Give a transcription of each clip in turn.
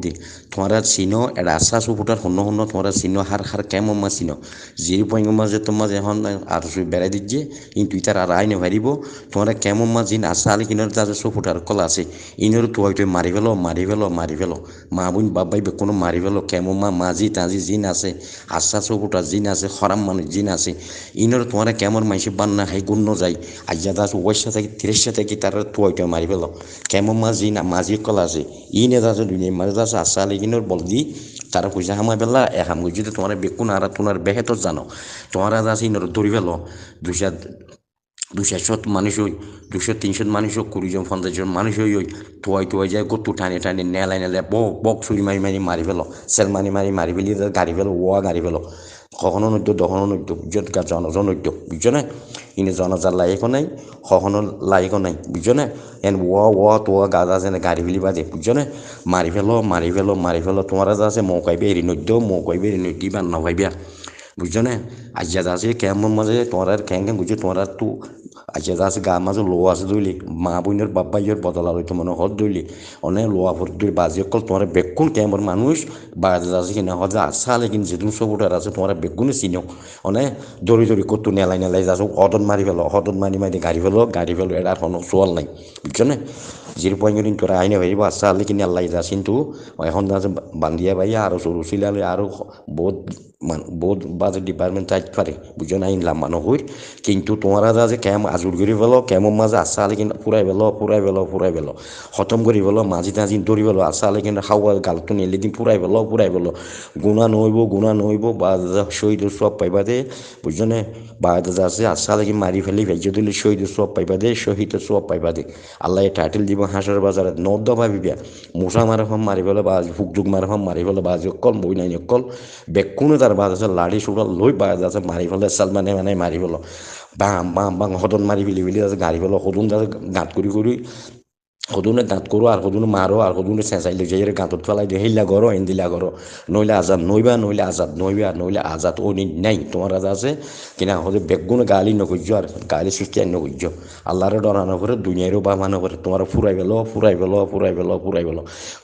দি তোমারা চিনো এটা আশা সুপুটার হন্য হন্য তোমারা চিনো হার হার কেমন মা চিনো যে পয়েঙ্গ মাঝে তোমার এখন আর বেড়াই দিচ্ছে কিন্তু ইতার আর আইনে ভারিব তোমরা কেমন মা জিন আশা আলি কিনার তাদের সুপুটার কল আছে ইনের তো হয়তো মারি ফেলো মা বোন বাবাই কোনো মারি ফেলো কেমন মা মাঝি তাজি জিন আছে আশা সুপুটার জিন আছে খরাম মানুষ জিন আছে ইনের তোমারা কেমন মাইসে বান্না হাই গুণ্য যায় আজ্ঞা দাস ওয়াইসা থেকে 30 থেকে তারা তো হয়তো মারি ফেলো কেমন মা জিন মাঝি কল আছে ইনে দাস দুনিয়া মাঝে দাস আশা আলি কিনার বল দি তারা পয়সা হামা বেলা এহাম যদি তোমার বেকুন আর তোমার বেহেত জানো তোমারা দাস ইনর ধরি ফেলো 200 মানুষ হই 200-300 মানুষ হোক 20 জন 50 জন মানুষ হই তোয়াই যায় কত টানে নেলাই বক চুরি মারি ফেলো সেল মারি ফেলি গাড়ি ফেলো গাড়ি ফেলো কখনো নদ্য দখনো নদ্য বুঝছো জনজন নদ্য বুঝছো না ইনে জনজার লাইকও নাই কখনো লাইকও নাই বুঝছো না এন গাছ আছে না গাড়ি ফেলি বাদে বুঝছো না মারি ফেলো তোমার আছে মৌকাইবে এরি নদ্য বা নভাইবিয়া বুঝছো না আজ্ঞা আছে কেমন মাঝে তোমার খ্যাং বুঝছো তোমার তো আজ্ঞা আছে গা মাঝে লো আছে দইলি মা বোনের বাব্বাইয়ের বদলা লইতো মনে হদ দইলি অনেক লোয়া ভর দুই বাজি অকল তোমার বেগুন কেমন মানুষ বাজে আছে কিনা হজা আসালে কিন্তু যেদিন সবুটার আছে তোমার বেগুনে চিনো অনেক দড়ি কত নেলাই যাচ্ছ হদন মারি মারি গাড়ি ফেলো এটা কোনো সোয়াল নাই বুঝছো না জির পয়েন্ট তোরা আইনে ভাইব আসালে কিনে আল্লাহ যাস কিন্তু এখন যাচ্ছে বান্দিয়া ভাইয়া আরো সরু ছিলালে আরো বহুত বাজেট ডিপার্টমেন্ট চাইতে পারে বুঝছো না ইনলাম মানুষ হইর কিন্তু তোমরা যা যে কেম আজুর করে ফেলো কেমন মাঝে আসা আলে কিন্তু ফুরাই ফেলো খতম করে ফেলো মাঝি টাঝি ধরি ফেলো আসা আলে কিন্তু খাওয়া গালতো নিলে দিন ফুরাই ফেলো গুণা নইব বা শহীদ সব পাইবা দে বুঝছো না বা যা আছে আসা আলে মারি ফেলি ভেজে দিলে শহীদ সব পাইবা দে শহীদ সব পাইবা দে আল্লাহ টাইটেল দিব হাঁসের বাজারে নদ্য ভাবিবিয়া মশা মারে ফাম মারি ফেলে বা হুকঝুক মারে ফাম মারি ফেলে বাজি অকল বই নাই অকল বেকুনে তার বাজ আছে লাড়ি সুড়াল লই বাজ আছে মারি ফেলে সালমানে মারি ফেলো বাং হদন মারি ফেলি আছে গাড়ি ফেলো হদন যাতে গাঁত করি সদুনে দাঁত করো আর সদুনে মারো আর সদুনে চেঁচাই লৈ যাই গাঁতত ফেলাই দিয়ে হেইলা করো এন্দিলা করো নইলে আজাদ ও নাই তোমার রাজা আছে কিনা হতে বেগুনে গালি নকর্য আর গালি সৃষ্টি আর নকর্য আল্লাহরে ডরানো করে দুনিয়ারও বা মানো করে তোমার ফুরাই গেল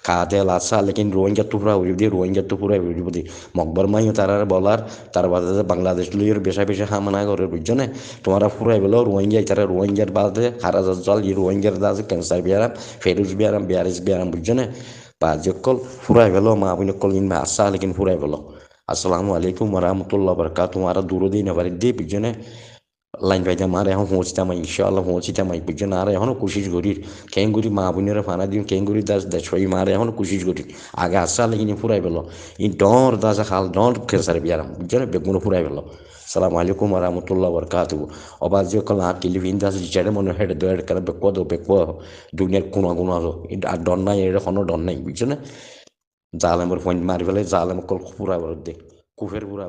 কাতে লাসা লেকিন রোহিঙ্গা তো ফুরা উড়ি দিয়ে রোহিঙ্গা তো ফুরাই উড়ি দিয়ে মকবর মাইও তার বলার তার বাদে বাংলাদেশ লইয়ের বেশা হামানা করে বুঝছো না তোমার ফুরাই গেল রোহিঙ্গা তারা রোহিঙ্গার বাদে হারাজার জল ই রোহিঙ্গার দাসে ক্যান্সার বিয়ারাম ফেরুজ বিয়ারাম বুঝছো না বা যকল ফুরাই গেল মা আপনি কল কিনবা আসা লেকিন ফুরাই গেল আসসালামু আলাইকুম রহমতুল্লাহ বরকাত তোমার দূর দিন আবার দিয়ে বুঝছো না লাইন পাইতে মার এখন পৌঁছিতাম ইনশাআল্লাহ পৌঁছিতাম বুঝছো না আর এখনো কোশিশ করি কেঙ্গুরি মা বোনের ফানা দিন কেঙ্গুরি দাস দেশই মার এখনো কোশিশ করি আগে আসা লেকিন ফুরাই গেল ই ডর দাস খাল ডর ক্যান্সার বিয়ারাম বুঝছো না বেগুনো ফুরাই গেল সালাম আলাইকুম রহমতুল্লাহ বরকাতু অবাজ যে কল আর টেলিভিশন দাস যেটা মনে হেড দয়ের কারণ বেকুয়া দুনিয়ার গুণা আর ডর নাই এর কোনো ডর নাই বুঝছো না জালেমর পয়েন্ট মারি ফেলে জালেম কল পুরা দে কুফের পুরা